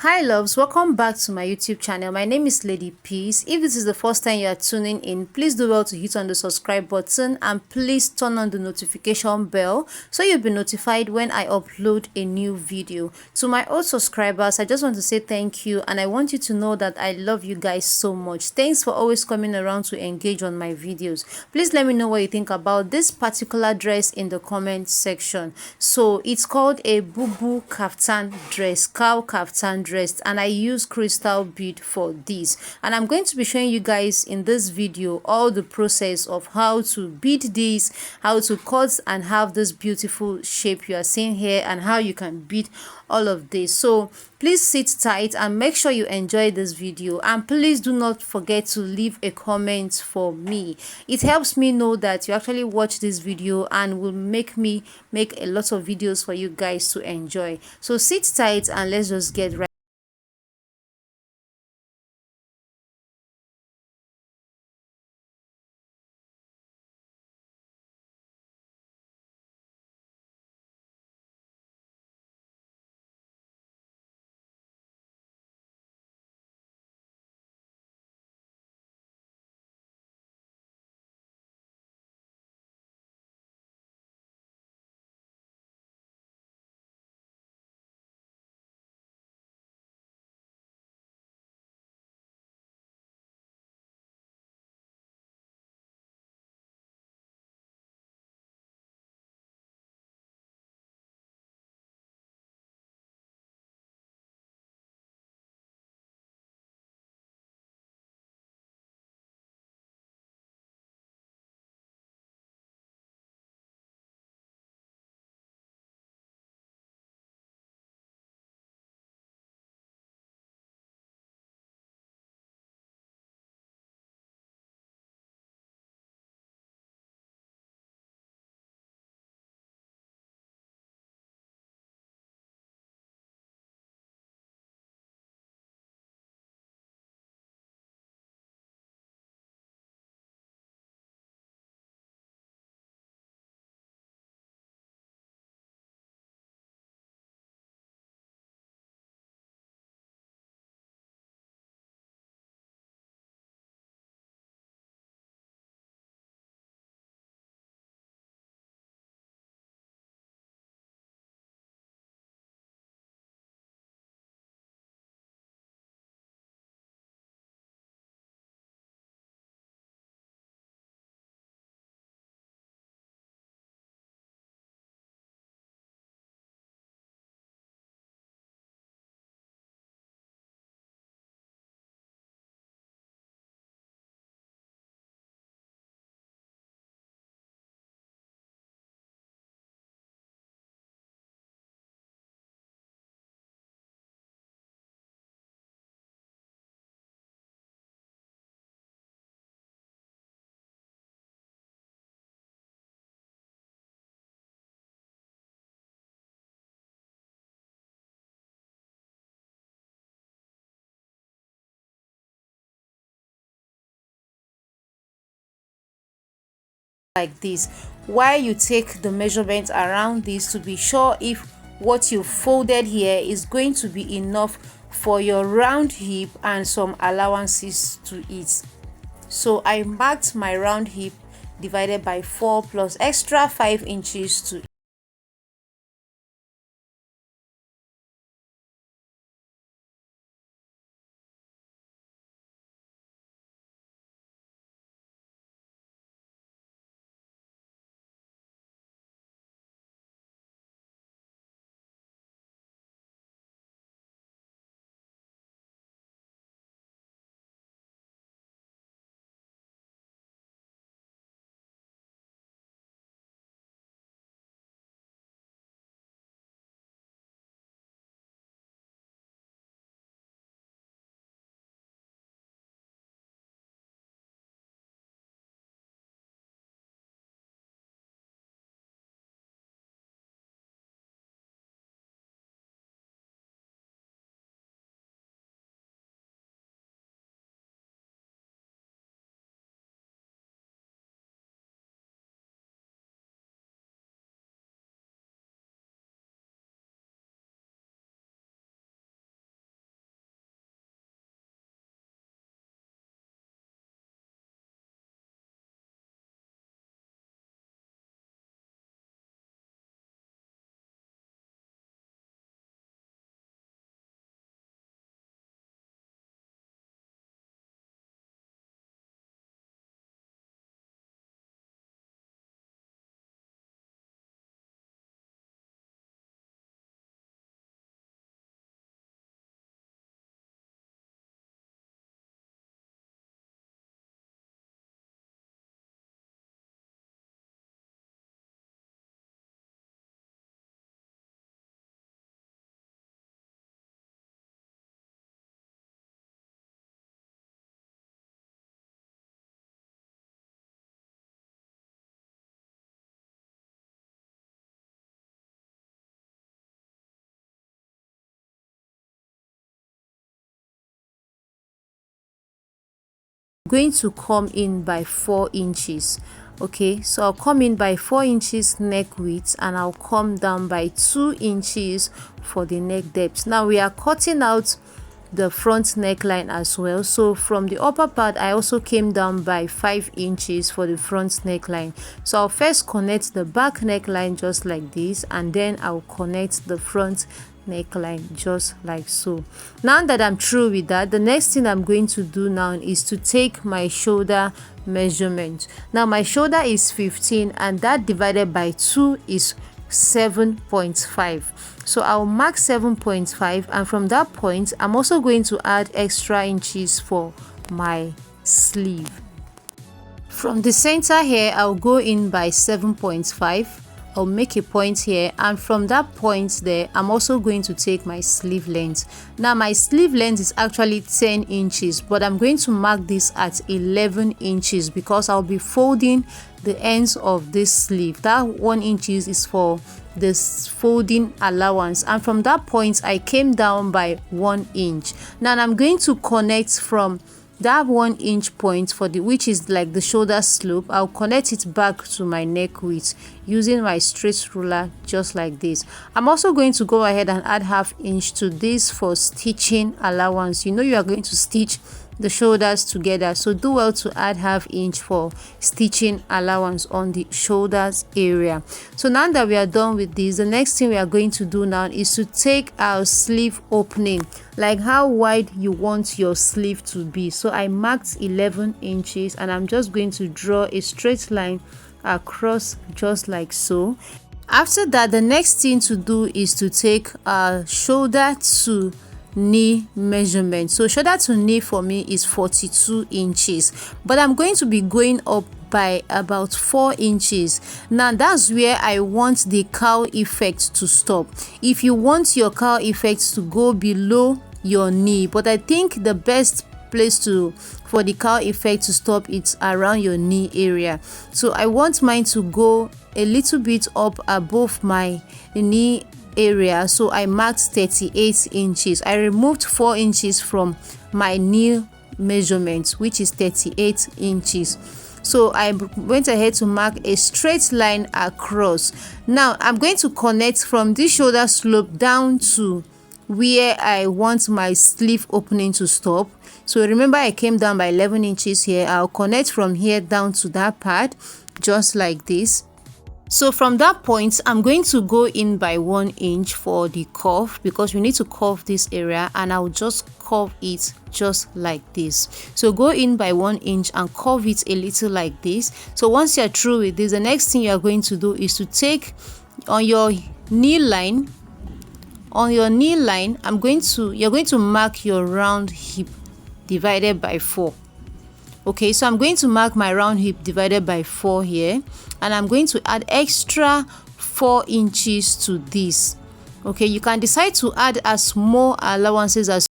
Hi loves, welcome back to my YouTube channel. My name is Lady Peace. If this is the first time you are tuning in, please do well to hit on the subscribe button and please turn on the notification bell so you'll be notified when I upload a new video. To my old subscribers, I just want to say thank you, and I want you to know that I love you guys so much. Thanks for always coming around to engage on my videos. Please let me know what you think about this particular dress in the comment section. So it's called a Bubu Kaftan dress, cow kaftan dress, and I use crystal bead for this, and I'm going to be showing you guys in this video all the process of how to bead this, how to cut and have this beautiful shape you are seeing here, and how you can bead all of this. So please sit tight and make sure you enjoy this video, and please do not forget to leave a comment for me. It helps me know that you actually watch this video and will make me make a lot of videos for you guys to enjoy. So sit tight and let's just get right. Like this, while you take the measurement around this to be sure if what you folded here is going to be enough for your round hip and some allowances to it. So I marked my round hip divided by 4 plus extra 5 inches to going to come in by 4 inches. Okay, so I'll come in by 4 inches neck width, and I'll come down by 2 inches for the neck depth. Now we are cutting out the front neckline as well, so from the upper part I also came down by 5 inches for the front neckline. So I'll first connect the back neckline just like this, and then I'll connect the front neckline just like so. Now that I'm through with that, the next thing I'm going to do now is to take my shoulder measurement. Now my shoulder is 15, and that divided by 2 is 7.5. so I'll mark 7.5, and from that point I'm also going to add extra inches for my sleeve. From the center here, I'll go in by 7.5. I'll make a point here, and from that point there I'm also going to take my sleeve length. Now my sleeve length is actually 10 inches, but I'm going to mark this at 11 inches because I'll be folding the ends of this sleeve. That 1 inch is for this folding allowance, and from that point I came down by 1 inch. Now I'm going to connect from that 1 inch point for the, which is like the shoulder slope. I'll connect it back to my neck width using my straight ruler just like this. I'm also going to go ahead and add ½ inch to this for stitching allowance. You know you are going to stitch the shoulders together, so do well to add ½ inch for stitching allowance on the shoulders area. So now that we are done with this, the next thing we are going to do now is to take our sleeve opening, like how wide you want your sleeve to be. So I marked 11 inches, and I'm just going to draw a straight line across just like so. After that, the next thing to do is to take our shoulder to knee measurement. So shoulder to knee for me is 42 inches, but I'm going to be going up by about 4 inches. Now that's where I want the cowl effect to stop. If you want your cowl effect to go below your knee, but I think the best place for the cowl effect to stop it's around your knee area. So I want mine to go a little bit up above my knee area, so I marked 38 inches. I removed 4 inches from my knee measurement, which is 38 inches. So I went ahead to mark a straight line across. Now I'm going to connect from this shoulder slope down to where I want my sleeve opening to stop. So remember I came down by 11 inches here. I'll connect from here down to that part just like this. So from that point I'm going to go in by 1 inch for the curve, because we need to curve this area, and I'll just curve it just like this. So go in by 1 inch and curve it a little like this. So once you're through with this, the next thing you're going to do is to take on your knee line. On your knee line, you're going to mark your round hip divided by 4. Okay, so I'm going to mark my round hip divided by 4 here, and I'm going to add extra 4 inches to this. Okay, you can decide to add as more allowances as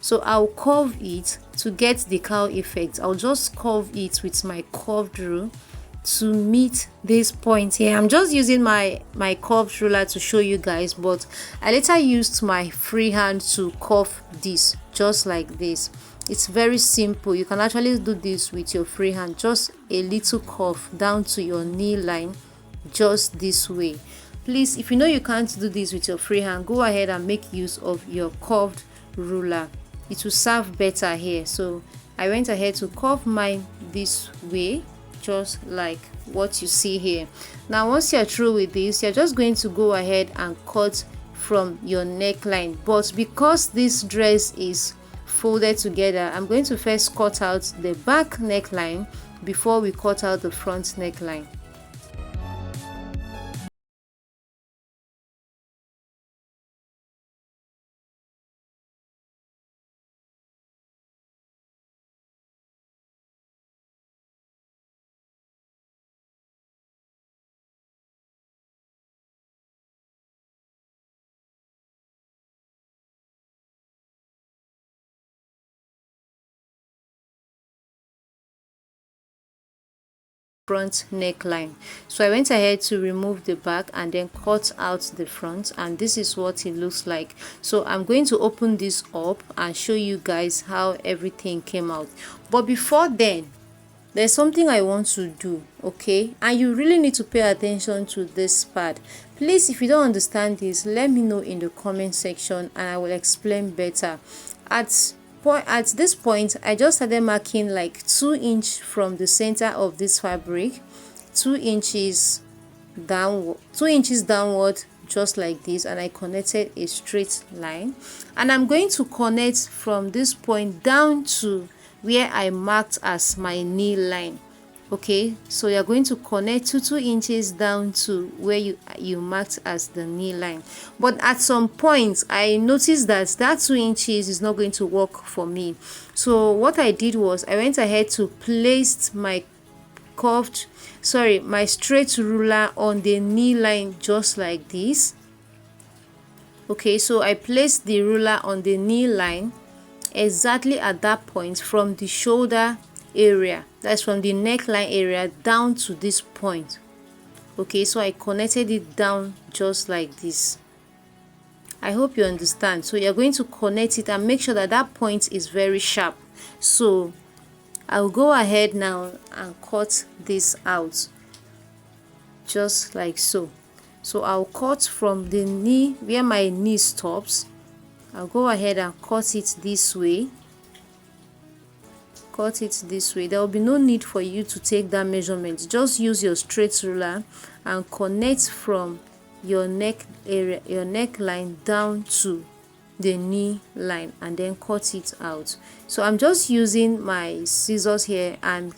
so I'll curve it to get the cowl effect. I'll just curve it with my curved rule to meet this point here. I'm just using my curved ruler to show you guys, but I later used my free hand to curve this just like this. It's very simple. You can actually do this with your free hand, just a little curve down to your knee line just this way. Please, if you know you can't do this with your free hand, go ahead and make use of your curved ruler. It will serve better here. So I went ahead to curve mine this way, just like what you see here. Now once you're through with this, you're just going to go ahead and cut from your neckline. But because this dress is folded together, I'm going to first cut out the back neckline before we cut out the front neckline. Front neckline. So I went ahead to remove the back and then cut out the front, and this is what it looks like. So I'm going to open this up and show you guys how everything came out. But before then, there's something I want to do, okay? And you really need to pay attention to this part. Please, if you don't understand this, let me know in the comment section and I will explain better. At this point, I just started marking like 2 inches from the center of this fabric, 2 inches downward, 2 inches downward, just like this, and I connected a straight line. And I'm going to connect from this point down to where I marked as my knee line. Okay, so you're going to connect 2 inches down to where you marked as the knee line. But at some point I noticed that 2 inches is not going to work for me. So what I did was I went ahead to place my my straight ruler on the knee line, just like this. Okay, so I placed the ruler on the knee line exactly at that point, from the shoulder area, that's from the neckline area down to this point. Okay, so I connected it down just like this. I hope you understand. So you're going to connect it and make sure that that point is very sharp. So I'll go ahead now and cut this out just like so. So I'll cut from the knee, where my knee stops. I'll go ahead and cut it this way. Cut it this way. There will be no need for you to take that measurement. Just use your straight ruler and connect from your neck area, your neckline, down to the knee line, and then cut it out. So I'm just using my scissors here, and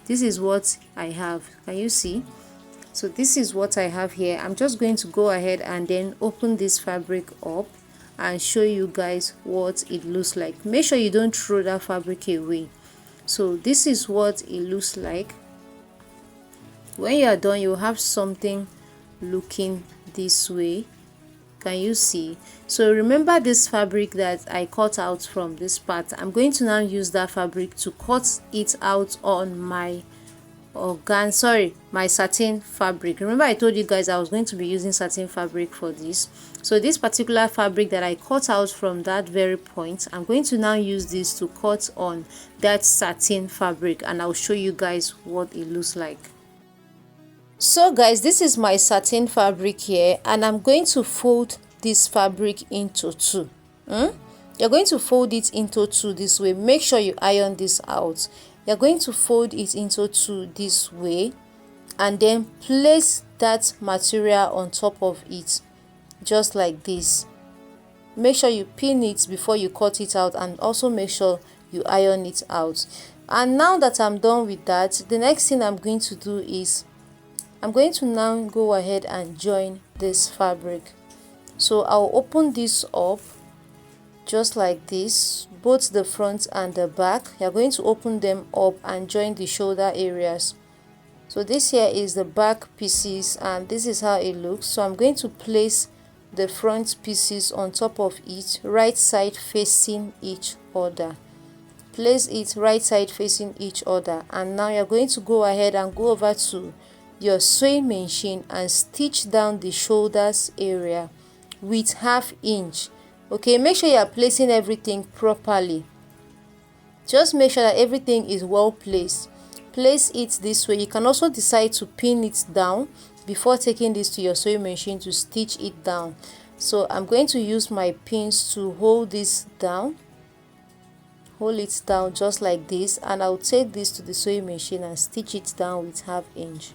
this is what I have. Can you see? So this is what I have here. I'm just going to go ahead and then open this fabric up and show you guys what it looks like. Make sure you don't throw that fabric away. So this is what it looks like. When you are done, you'll have something looking this way. Can you see? So remember this fabric that I cut out from this part. I'm going to now use that fabric to cut it out on my my satin fabric. Remember I told you guys I was going to be using satin fabric for this. So this particular fabric that I cut out from that very point, I'm going to now use this to cut on that satin fabric, and I'll show you guys what it looks like. So guys, this is my satin fabric here, and I'm going to fold this fabric into two. You're going to fold it into two this way. Make sure you iron this out. You're going to fold it into two this way, and then place that material on top of it, just like this. Make sure you pin it before you cut it out, and also make sure you iron it out. And now that I'm done with that, the next thing I'm going to do is I'm going to now go ahead and join this fabric. So I'll open this up just like this, both the front and the back. You're going to open them up and join the shoulder areas. So this here is the back pieces, and this is how it looks. So I'm going to place the front pieces on top of it, right side facing each other. Place it right side facing each other, and now you're going to go ahead and go over to your sewing machine and stitch down the shoulders area with 1/2 inch. Okay, make sure you are placing everything properly. Just make sure that everything is well placed. Place it this way. You can also decide to pin it down before taking this to your sewing machine to stitch it down. So I'm going to use my pins to hold this down. Hold it down just like this, and I'll take this to the sewing machine and stitch it down with 1/2 inch.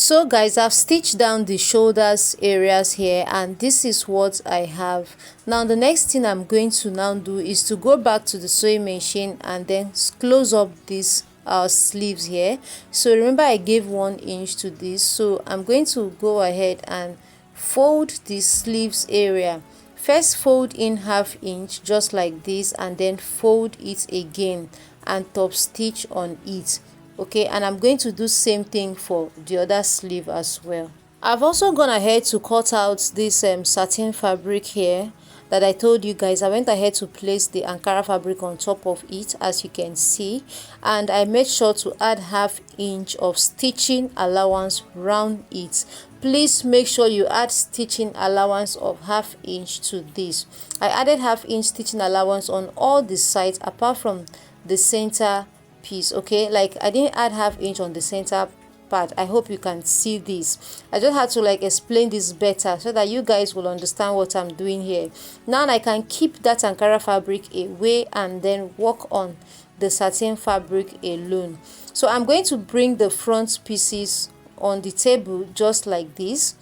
So guys, I've stitched down the shoulders areas here, and this is what I have. Now the next thing I'm going to now do is to go back to the sewing machine and then close up this sleeves here. So remember, I gave 1 inch to this, so I'm going to go ahead and fold the sleeves area. First fold in 1/2 inch just like this, and then fold it again and top stitch on it. Okay, and I'm going to do same thing for the other sleeve as well. I've also gone ahead to cut out this satin fabric here that I told you guys. I went ahead to place the Ankara fabric on top of it, as you can see, and I made sure to add 1/2 inch of stitching allowance round it. Please make sure you add stitching allowance of 1/2 inch to this. I added 1/2 inch stitching allowance on all the sides apart from the center piece. Okay, like I didn't add 1/2 inch on the center part. I hope you can see this. I just had to like explain this better so that you guys will understand what I'm doing here. Now I can keep that Ankara fabric away and then work on the satin fabric alone. So I'm going to bring the front pieces on the table just like this.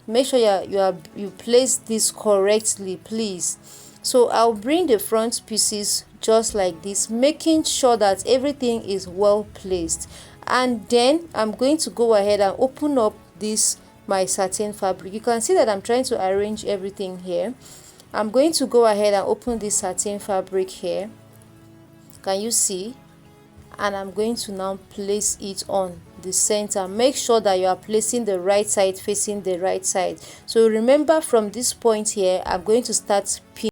Make sure you place this correctly, please. So I'll bring the front pieces just like this, making sure that everything is well placed, and then I'm going to go ahead and open up this my satin fabric. You can see that I'm trying to arrange everything here. I'm going to go ahead and open this satin fabric here. Can you see? And I'm going to now place it on the center. Make sure that you are placing the right side facing the right side. So remember, from this point here, I'm going to start pinning.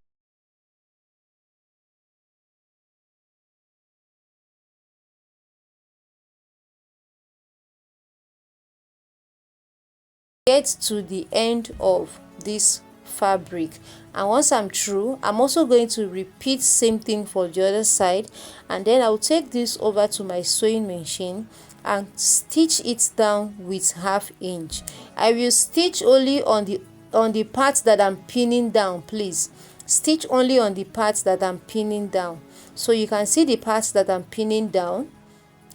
Get to the end of this fabric, and once I'm through, I'm also going to repeat same thing for the other side, and then I'll take this over to my sewing machine and stitch it down with 1/2 inch. I will stitch only on the parts that I'm pinning down. Please stitch only on the parts that I'm pinning down. So you can see the parts that I'm pinning down.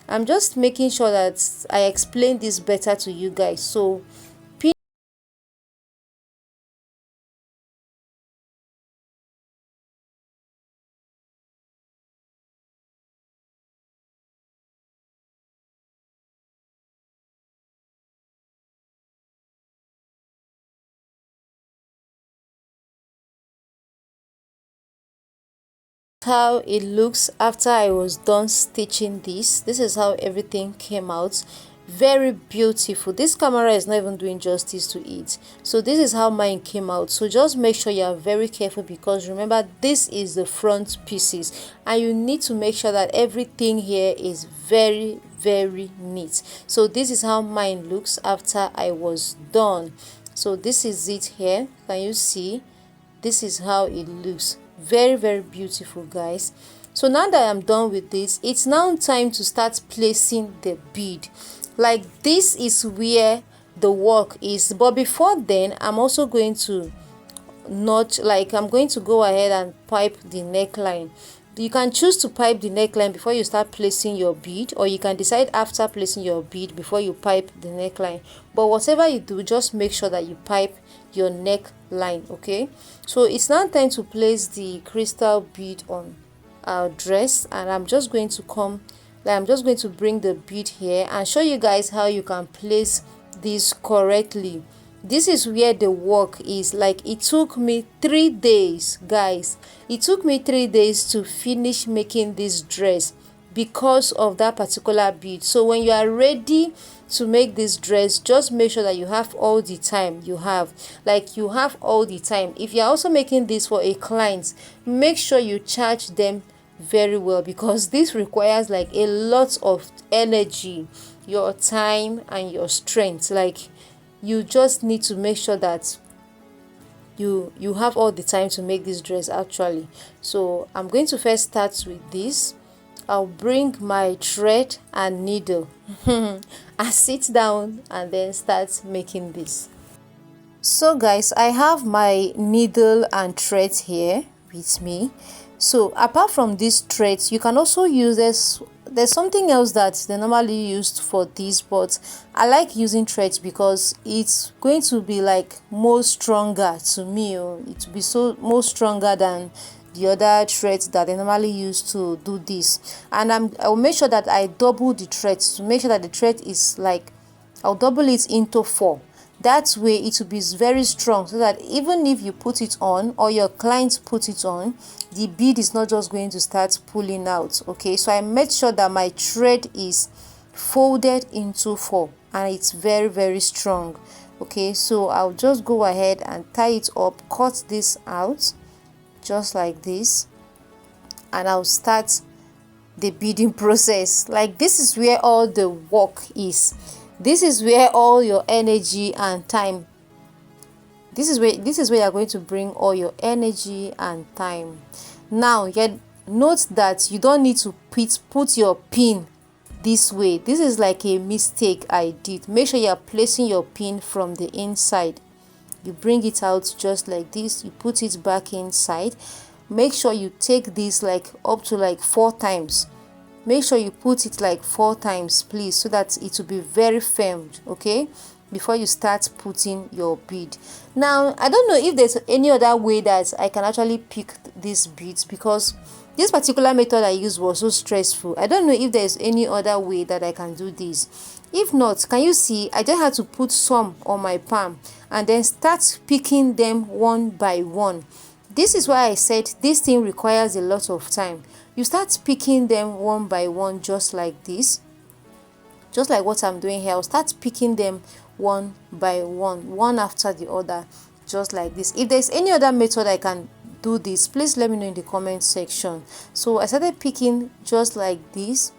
I'm just making sure that I explain this better to you guys. So how it looks after I was done stitching this is how everything came out. Very beautiful. This camera is not even doing justice to it. So this is how mine came out. So just make sure you are very careful, because remember, this is the front pieces and you need to make sure that everything here is very neat. So this is how mine looks after I was done. So this is it here. Can you see? This is how it looks. Very beautiful, guys. So now that I'm done with this, it's now time to start placing the bead. Like, this is where the work is, but before then, I'm also going to notch, like I'm going to go ahead and pipe the neckline. You can choose to pipe the neckline before you start placing your bead, or you can decide after placing your bead before you pipe the neckline. But whatever you do, just make sure that you pipe your neckline. Okay, so it's now time to place the crystal bead on our dress, and I'm just going to bring the bead here and show you guys how you can place this correctly. This is where the work is. Like, it took me 3 days, guys. It took me 3 days to finish making this dress because of that particular bead. So when you are ready to make this dress, just make sure that you have all the time. You have all the time. If you're also making this for a client, make sure you charge them very well, because this requires like a lot of energy, your time and your strength. Like, you just need to make sure that you have all the time to make this dress actually. So I'm going to first start with this. I'll bring my thread and needle I sit down and then start making this. So guys, I have my needle and thread here with me. So apart from these threads, you can also use there's something else that they normally used for this, but I like using threads because it's going to be like more stronger to me. It will be so more stronger than the other threads that I normally use to do this. And I will make sure that I double the threads to make sure that the thread is like, I'll double it into 4. That way it will be very strong, so that even if you put it on or your client put it on, the bead is not just going to start pulling out. Okay, so I made sure that my thread is folded into 4 and it's very strong. Okay, so I'll just go ahead and tie it up, cut this out just like this, and I'll start the beading process. Like, this is where all the work is. This is where all your energy and time, this is where you're going to bring all your energy and time. Now, note that you don't need to put your pin this way. This is like a mistake I did. Make sure you're placing your pin from the inside. You bring it out just like this, you put it back inside. Make sure you take this like up to like 4 times. Make sure you put it like 4 times, please, so that it will be very firm, okay, before you start putting your bead. Now, I don't know if there's any other way that I can actually pick these beads, because this particular method I used was so stressful. I don't know if there's any other way that I can do this. If not, can you see, I just had to put some on my palm and then start picking them one by one. This is why I said this thing requires a lot of time. You start picking them one by one, just like this, just like what I'm doing here. I'll start picking them one by one after the other, just like this. If there's any other method I can do this, please let me know in the comment section. So I started picking just like this,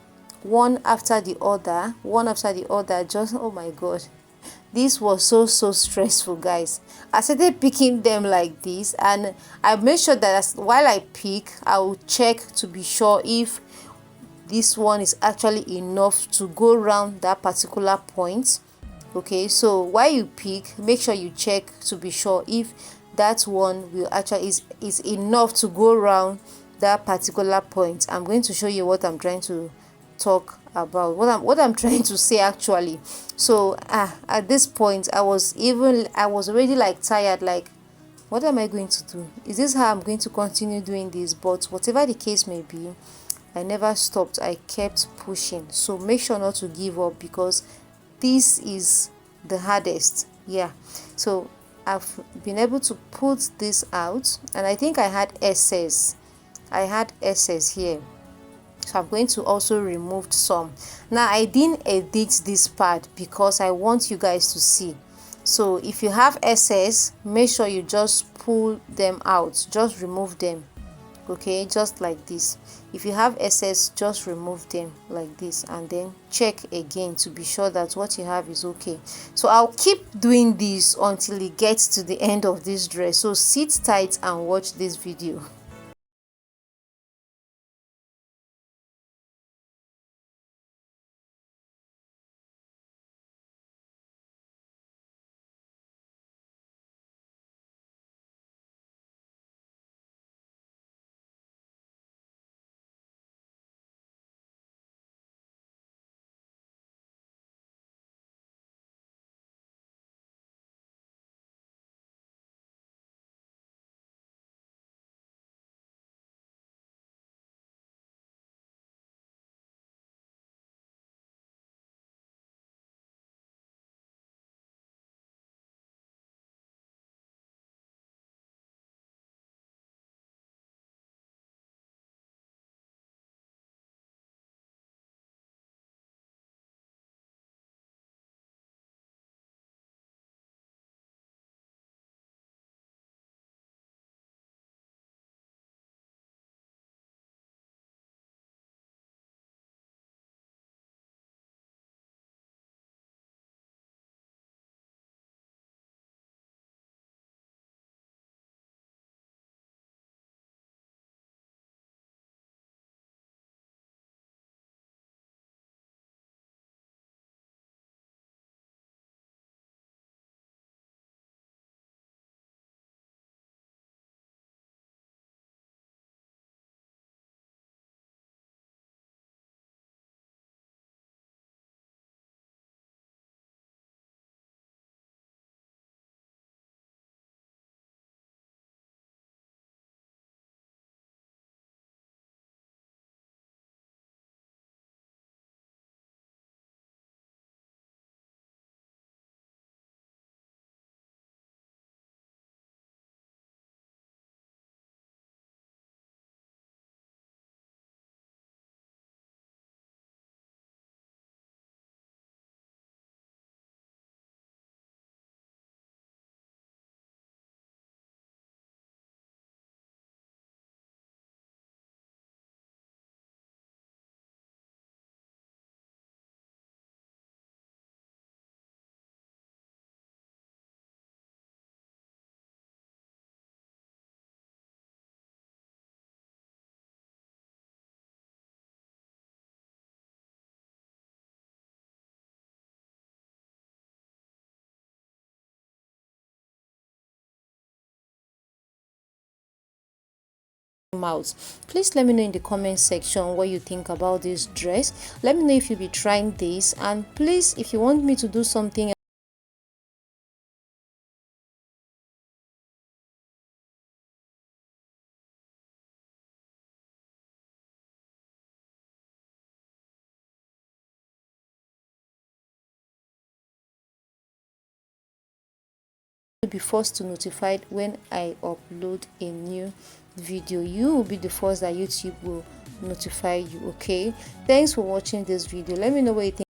one after the other, just, oh my god, this was so stressful, guys. I started picking them like this, and I made sure that while I pick, I will check to be sure if this one is actually enough to go around that particular point. Okay, so while you pick, make sure you check to be sure if that one will actually is enough to go around that particular point. I'm going to show you what I'm trying to talk about, what I'm trying to say actually. So at this point, I was already like tired, like, what am I going to do? Is this how I'm going to continue doing this? But whatever the case may be, I never stopped. I kept pushing. So make sure not to give up, because this is the hardest. Yeah, so I've been able to put this out, and I think I had excess here, so I'm going to also remove some. Now, I didn't edit this part because I want you guys to see. So if you have excess, make sure you just pull them out, just remove them. Okay, just like this. If you have excess, just remove them like this, and then check again to be sure that what you have is okay. So I'll keep doing this until it gets to the end of this dress. So sit tight and watch this video. out. Please let me know in the comment section what you think about this dress. Let me know if you'll be trying this, and please, if you want me to do something be first to notified when I upload a new video. You will be the first that YouTube will notify you. Okay, thanks for watching this video. Let me know what you think.